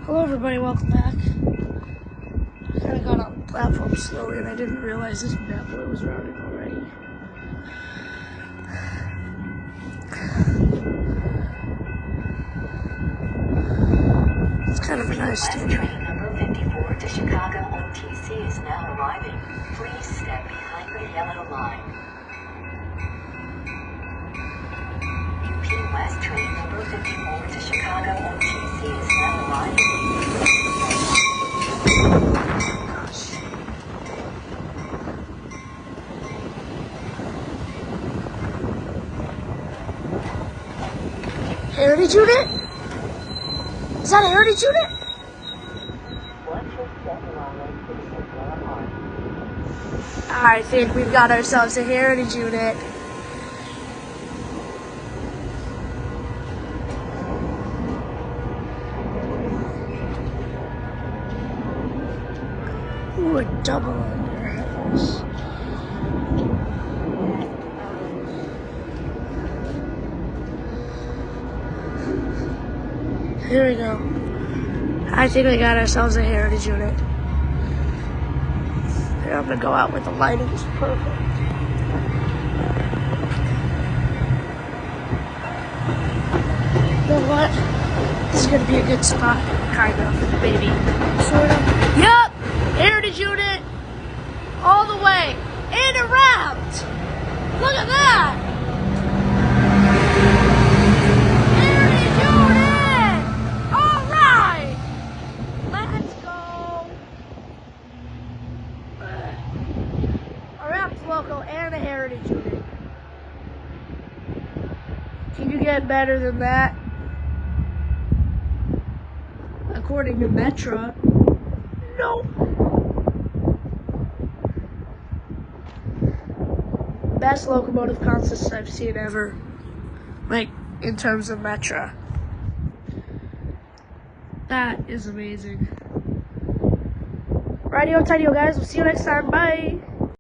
Hello everybody, welcome back. I kind of got on the platform slowly and I didn't realize this bad boy was routing already. It's kind of a nice West train number 54 to Chicago OTC is now arriving. Please step behind the yellow line. UP West train number 54 to Chicago OTC is now arriving. Heritage unit? Is that a heritage unit? I think we've got ourselves a heritage unit. Ooh, a double under heavens. Here we go. I think we got ourselves a heritage unit. Here, I'm gonna go out with the lighting. It's perfect. You know what? This is gonna be a good spot. Kind of, maybe. Sort of. Yup! Heritage unit! All the way! And around! Look at that! Local and a heritage unit. Can you get better than that? According to METRA. Nope. Best locomotive consist I've seen ever. Like, in terms of METRA. That is amazing. Radio Tidio, guys. We'll see you next time. Bye.